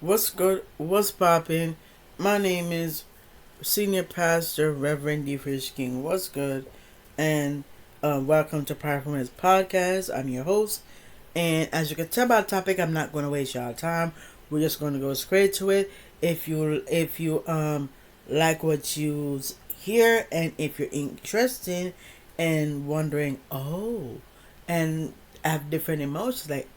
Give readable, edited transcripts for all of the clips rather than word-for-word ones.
What's good? What's poppin'? My name is Senior Pastor Reverend D. Fish King. What's good? And welcome to Powerful Minutes Podcast. I'm your host. And as you can tell by the topic, I'm not going to waste y'all time. We're just going to go straight to it. If you like what you hear, and if you're interested and wondering, and have different emotions, like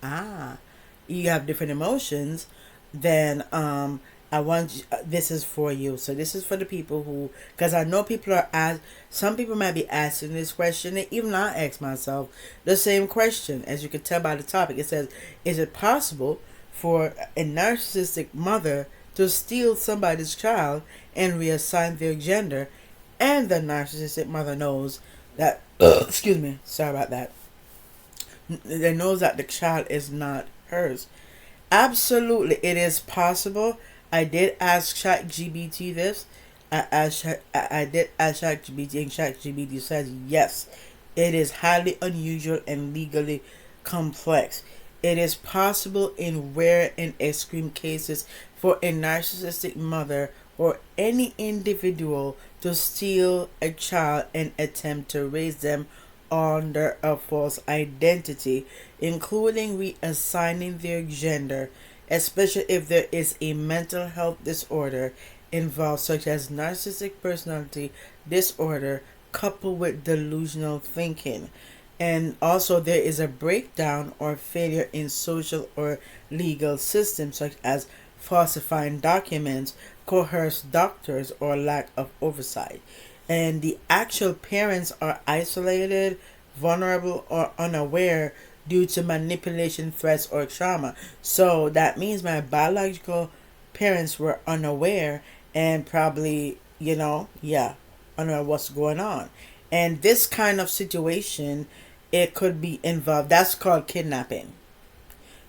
you have different emotions, then I want this is for you. So this is for the people who, because I know people are asked. Some people might be asking this question, and even I ask myself the same question. As you can tell by the topic, it says, "Is it possible for a narcissistic mother to steal somebody's child and reassign their gender?" And the narcissistic mother knows that. Excuse me. Sorry about that. They knows that the child is not hers. Absolutely, it is possible. I did ask ChatGPT this. I did ask ChatGPT, and ChatGPT says yes. It is highly unusual and legally complex. It is possible in rare and extreme cases for a narcissistic mother or any individual to steal a child and attempt to raise them under a false identity, including reassigning their gender, especially if there is a mental health disorder involved, such as narcissistic personality disorder coupled with delusional thinking. And also, there is a breakdown or failure in social or legal systems, such as falsifying documents, coerced doctors, or lack of oversight. And the actual parents are isolated, vulnerable, or unaware due to manipulation, threats, or trauma. So that means my biological parents were unaware and probably, unaware what's going on. And this kind of situation, it could be involved. That's called kidnapping.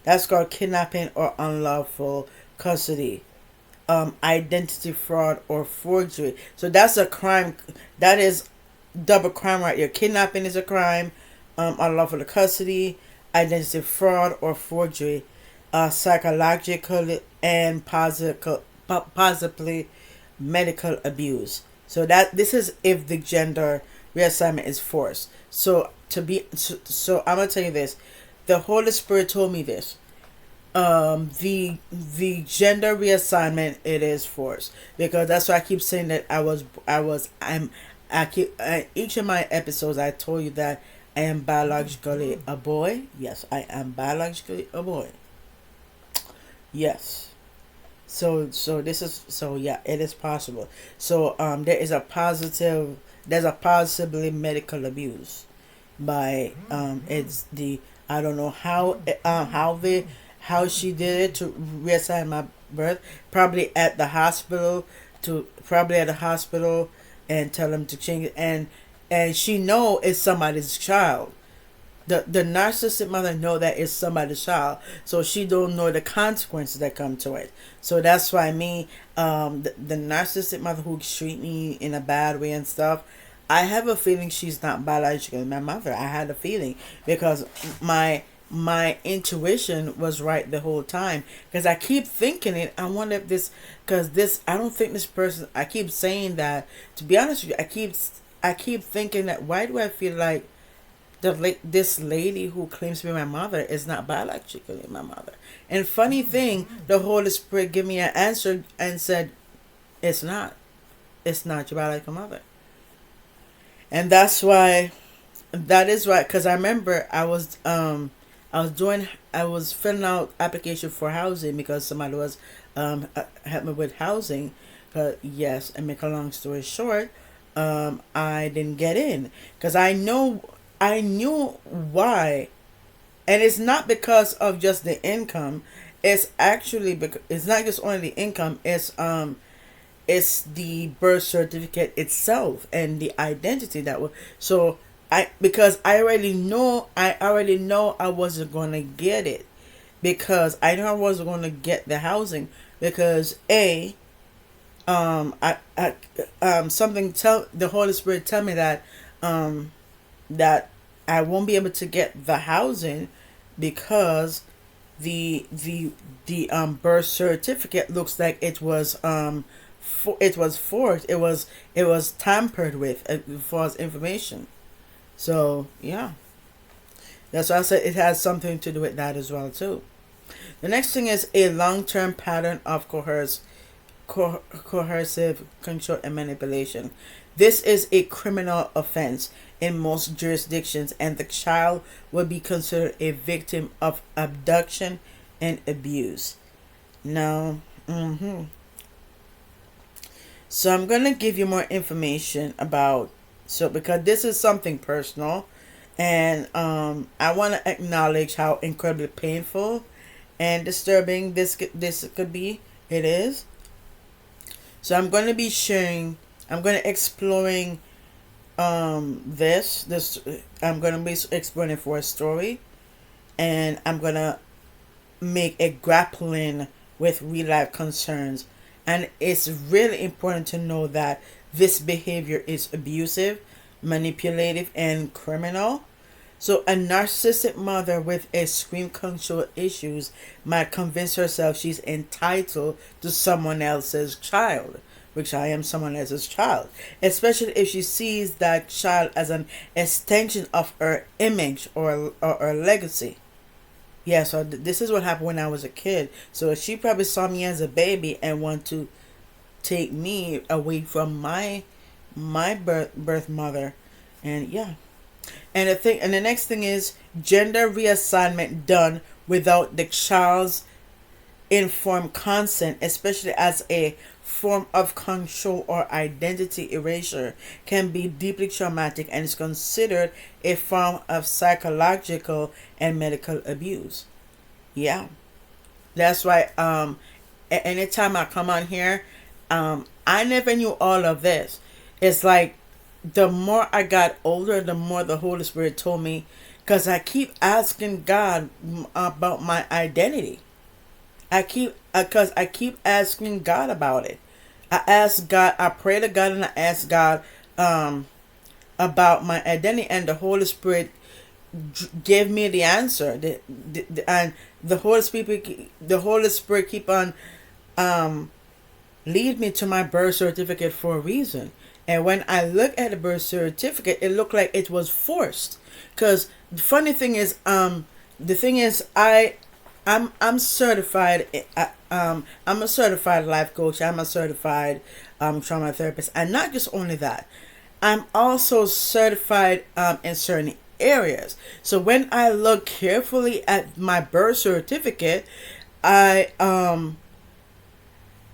That's called kidnapping or unlawful custody, identity fraud or forgery. So that's a crime. That is double crime right here. Kidnapping is a crime. Unlawful custody, identity fraud or forgery, psychological and possibly medical abuse. So that this is if the gender reassignment is forced. So I'm gonna tell you this. The Holy Spirit told me this. The gender reassignment, it is forced, because that's why I keep saying that I keep each of my episodes I told you that I am biologically a boy. Yes, I am biologically a boy. Yes. So this is, so yeah, it is possible. So there's a possibly medical abuse by it's the, I don't know how she did it to reassign my birth. Probably at the hospital, and tell them to change it, and she know it's somebody's child. The narcissistic mother know that it's somebody's child, so she don't know the consequences that come to it. So that's why the narcissistic mother who treat me in a bad way and stuff, I have a feeling she's not biologically my mother. I had a feeling, because my intuition was right the whole time, because I keep thinking it. I wonder if I don't think this person, I keep saying that, to be honest with you, I keep thinking that, why do I feel like this lady who claims to be my mother is not biologically my mother? And funny thing, the Holy Spirit gave me an answer and said, it's not your biological mother. And that is why, because I remember I was filling out application for housing, because somebody was help me with housing. But yes, and make a long story short, I didn't get in, because I knew why, and it's not because of just the income. It's actually because it's not just only the income. It's the birth certificate itself and the identity that was. So because I already know I wasn't gonna get it, because I know I wasn't gonna get the housing, because I something tell the Holy Spirit tell me that I won't be able to get the housing, because the birth certificate looks like it was it was forged. It was tampered with as far as information. So yeah, that's why I said it has something to do with that as well too. The next thing is a long-term pattern of coercive control and manipulation. This is a criminal offense in most jurisdictions, and the child will be considered a victim of abduction and abuse. Now, so I'm gonna give you more information about, so because this is something personal, and I want to acknowledge how incredibly painful and disturbing this could be. It is. So I'm going to be sharing. I'm going to exploring this. I'm going to be exploring it for a story, and I'm going to make a grappling with real life concerns. And it's really important to know that this behavior is abusive, manipulative, and criminal. So a narcissistic mother with extreme control issues might convince herself she's entitled to someone else's child, which I am someone else's child, especially if she sees that child as an extension of her image or legacy. Yeah, so this is what happened when I was a kid. So she probably saw me as a baby and want to take me away from my birth mother. And yeah. And the next thing is gender reassignment done without the child's informed consent, especially as a form of control or identity erasure, can be deeply traumatic and is considered a form of psychological and medical abuse. Yeah. That's why anytime I come on here, I never knew all of this. It's like the more I got older, the more the Holy Spirit told me, because I keep asking God about my identity. Because I keep asking God about it. I ask God, I pray to God, and I ask God about my identity, and the Holy Spirit gave me the answer. And the Holy Spirit keep on lead me to my birth certificate for a reason. And when I look at the birth certificate, it looked like it was forced. Cause the funny thing is, I'm certified. I'm a certified life coach. I'm a certified trauma therapist, and not just only that, I'm also certified in certain areas. So when I look carefully at my birth certificate, I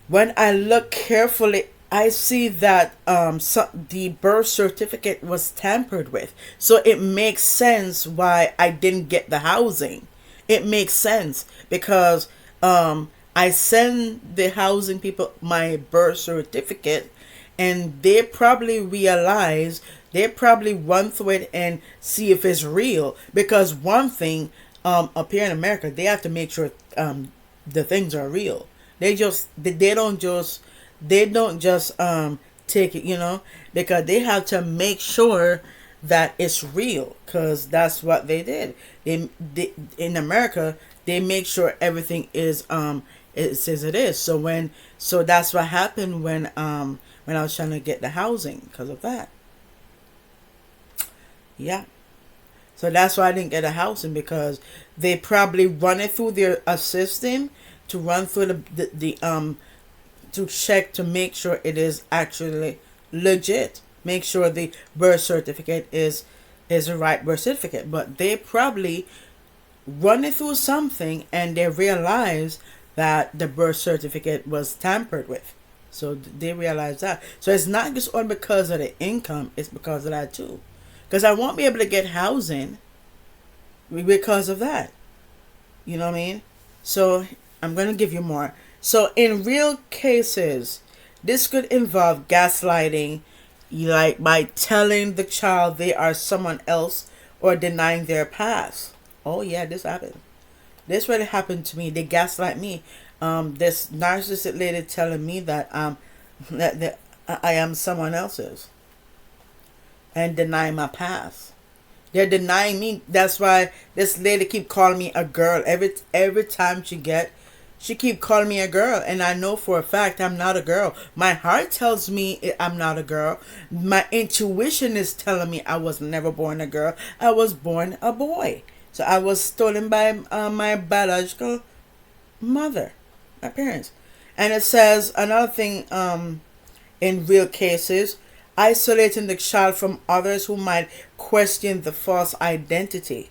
when I look carefully, I see that the birth certificate was tampered with. So it makes sense why I didn't get the housing. It makes sense because I send the housing people my birth certificate, and they probably realize, they probably run through it and see if it's real. Because one thing, up here in America, they have to make sure the things are real. They don't just take it, because they have to make sure that it's real, because that's what they did. They in America, they make sure everything is it says it is. So that's what happened when I was trying to get the housing, because of that. Yeah. So that's why I didn't get a housing, because they probably run it through their system to run through the to check to make sure it is actually legit. Make sure the birth certificate is the right birth certificate. But they probably run it through something and they realize that the birth certificate was tampered with. So they realize that. So it's not just all because of the income, it's because of that too. Because I won't be able to get housing because of that. You know what I mean? So I'm going to give you more. So in real cases, this could involve gaslighting, like by telling the child they are someone else or denying their past. Oh yeah, this happened. This really happened to me. They gaslight me. This narcissistic lady telling me that that I am someone else's and deny my past. They're denying me. That's why this lady keep calling me a girl. Every time she keep calling me a girl, and I know for a fact I'm not a girl. My heart tells me I'm not a girl. My intuition is telling me I was never born a girl. I was born a boy. So I was stolen by my biological mother, my parents. And it says another thing, in real cases, isolating the child from others who might question the false identity,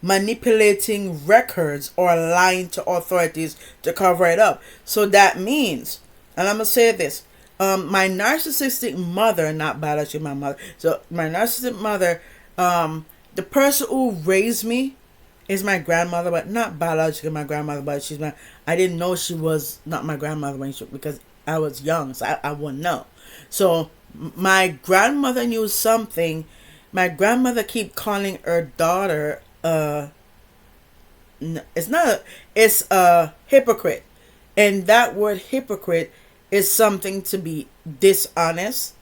manipulating records, or lying to authorities to cover it up. So that means, and I'm going to say this, my narcissistic mother, not biologically my mother, so my narcissistic mother, the person who raised me is my grandmother, but not biologically my grandmother, but I didn't know she was not my grandmother because I was young, so I wouldn't know. So my grandmother knew something. My grandmother keep calling her daughter it's a hypocrite, and that word hypocrite is something to be dishonest,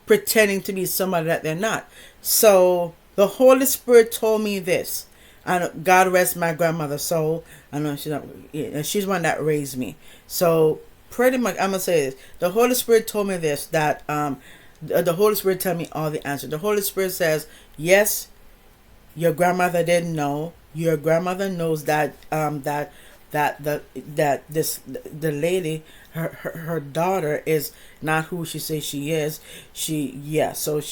pretending to be somebody that they're not. So the Holy Spirit told me this. And God rest my grandmother's soul. I know she's one that raised me. So pretty much, I'm gonna say this. The Holy Spirit told me this, that the Holy Spirit tell me all the answers. The Holy Spirit says, yes, your grandmother didn't know. Your grandmother knows that the lady, her daughter, is not who she says she is. So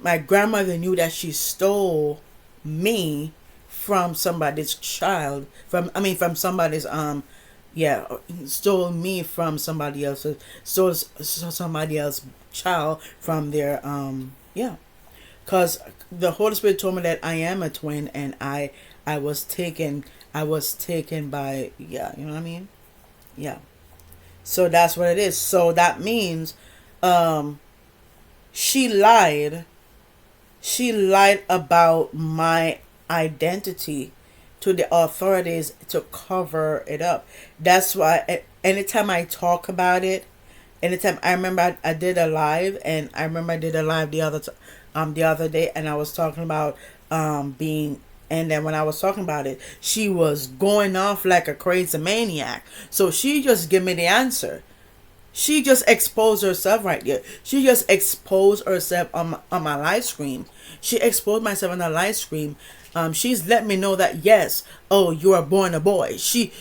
my grandmother knew that she stole me from somebody's child, from somebody's stole me from stole somebody else's child from their because the Holy Spirit told me that I am a twin, and I was taken by, you know what I mean? Yeah. So that's what it is. So that means she lied about my identity to the authorities to cover it up. That's why anytime I talk about it, anytime I remember I did a live, and I remember I did a live the other day, and I was talking about being, and then when I was talking about it, she was going off like a crazy maniac. So she just gave me the answer. She just exposed herself right there. She just exposed herself on my live stream. She exposed myself on the live stream. She's let me know that, yes, oh, you are born a boy. She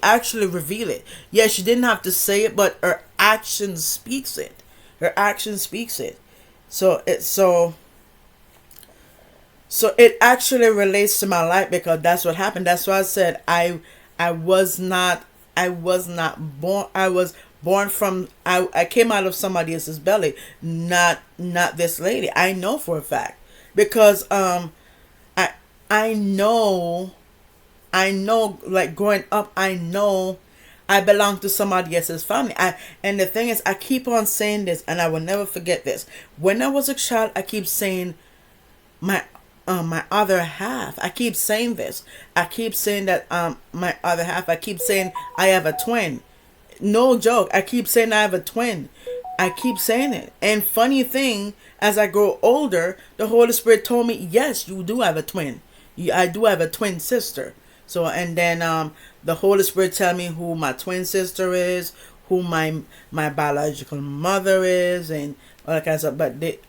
actually revealed it. Yes, she didn't have to say it, but her action speaks it. Her action speaks it. So it actually relates to my life, because that's what happened. That's why I said I was not born. I was born from, I came out of somebody else's belly, not this lady. I know for a fact, because I know, like growing up, I know I belong to somebody else's family. And the thing is, I keep on saying this, and I will never forget this. When I was a child, I keep saying my other half. I keep saying this. I keep saying that my other half. I keep saying I have a twin. No joke. I keep saying I have a twin. I keep saying it. And funny thing, as I grow older, the Holy Spirit told me, yes, you do have a twin. I do have a twin sister. So, and then the Holy Spirit tell me who my twin sister is, who my biological mother is, and all that kind of stuff. But they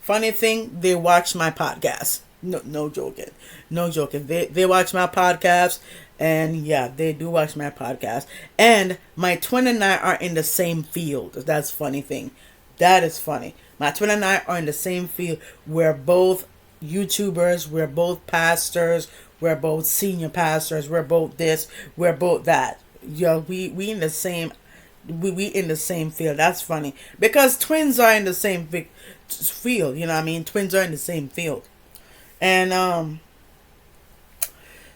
funny thing, they watch my podcast. No joking. They watch my podcast, and yeah, they do watch my podcast. And my twin and I are in the same field. That's funny thing. That is funny. My twin and I are in the same field. We're both YouTubers. We're both pastors. We're both senior pastors. We're both this. We're both that. Yeah, we in the same. We in the same field. That's funny, because twins are in the same field. You know what I mean? Twins are in the same field, and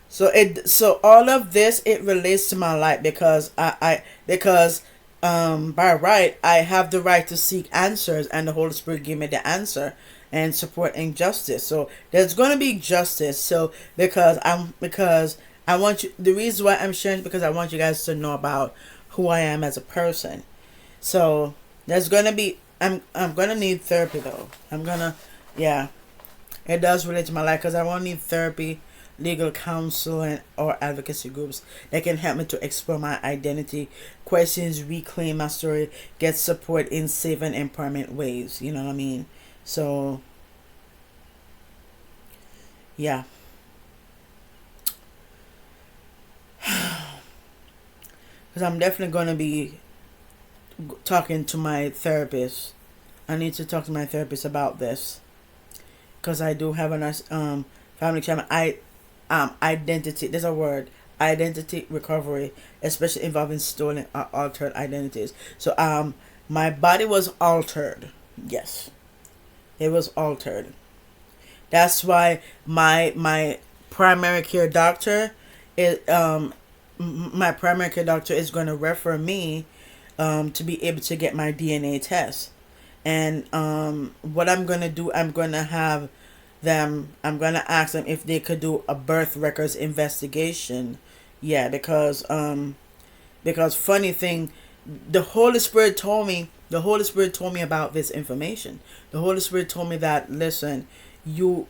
so all of this, it relates to my life, because because by right I have the right to seek answers, and the Holy Spirit gave me the answer, and support injustice. So there's gonna be justice. So because I want you. The reason why I'm sharing is because I want you guys to know about who I am as a person. So there's gonna be I'm gonna need therapy though. Yeah, it does relate to my life because I won't need therapy, legal counseling, or advocacy groups that can help me to explore my identity, questions, reclaim my story, get support in safe and empowerment ways. You know what I mean? So, yeah. Because I'm definitely going to be talking to my therapist. I need to talk to my therapist about this because I do have a family trauma. Identity. There's a word. Identity recovery, especially involving stolen or altered identities. So my body was altered. Yes, it was altered. That's why my primary care doctor is my primary care doctor is going to refer me to be able to get my DNA test. And what I'm going to do, I'm going to ask them if they could do a birth records investigation. Yeah, because funny thing, the Holy Spirit told me about this information. The Holy Spirit told me that, listen, you're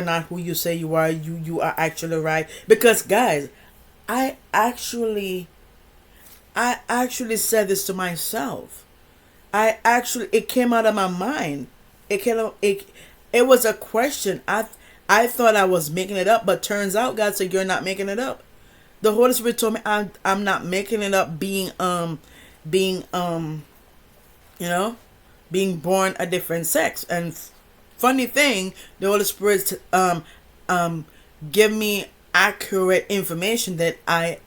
not who you say you are. You are actually right. Because guys, I actually said this to myself. It came out of my mind. It was a question. I thought I was making it up, but turns out God said you're not making it up. The Holy Spirit told me I'm not making it up, being being born a different sex. And funny thing, the Holy Spirit give me accurate information that I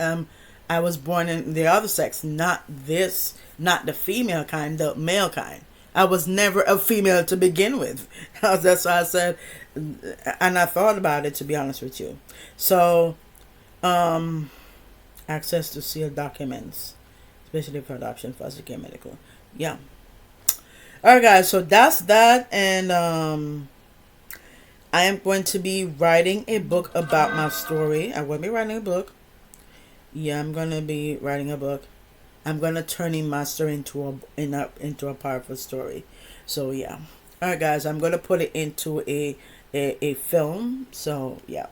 was born in the other sex, not the female kind, the male kind. I was never a female to begin with. That's why I said, and I thought about it, to be honest with you. So, access to sealed documents, especially for adoption, foster care, medical. Yeah. Alright guys, so that's that, and I am going to be writing a book about my story. I'm going to be writing a book. Yeah, I'm going to be writing a book. I'm going to turn in my story into a powerful story. So yeah. Alright guys, I'm going to put it into a film. So yeah.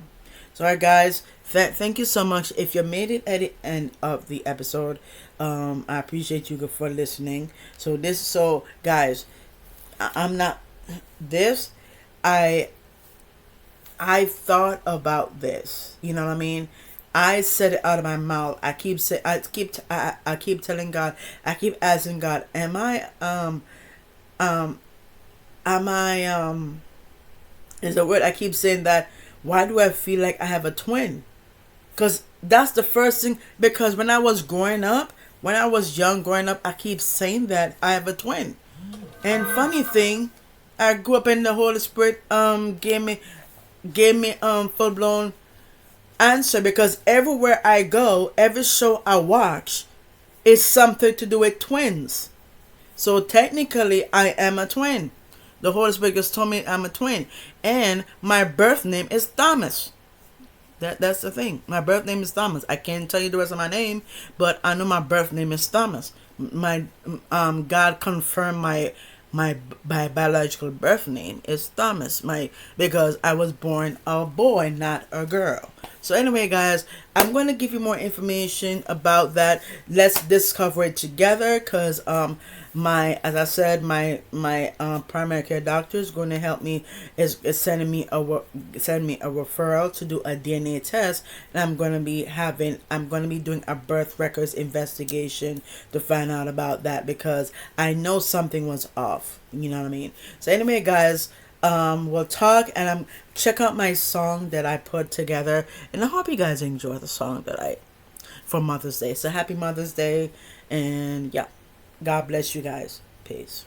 So alright guys, thank you so much. If you made it at the end of the episode, I appreciate you for listening. So guys, I'm not this. I thought about this. You know what I mean? I said it out of my mouth. I keep telling God. I keep asking God, am I is a word I keep saying that. Why do I feel like I have a twin? Because that's the first thing. Because when I was young growing up, I keep saying that I have a twin. And funny thing, I grew up in the Holy Spirit gave me full blown answer, because everywhere I go, every show I watch is something to do with twins. So technically I am a twin. The Holy Spirit just told me I'm a twin. And my birth name is Thomas. That's the thing. My birth name is Thomas. I can't tell you the rest of my name, but I know my birth name is Thomas. My God confirmed my biological birth name is Thomas. Because I was born a boy, not a girl. So anyway, guys, I'm going to give you more information about that. Let's discover it together, because as I said, my primary care doctor is going to help me, is sending me a referral to do a DNA test, and I'm going to be doing a birth records investigation to find out about that, because I know something was off. You know what I mean? So anyway, guys, we'll talk, and check out my song that I put together, and I hope you guys enjoy the song for Mother's Day. So happy Mother's Day, and yeah, God bless you guys. Peace.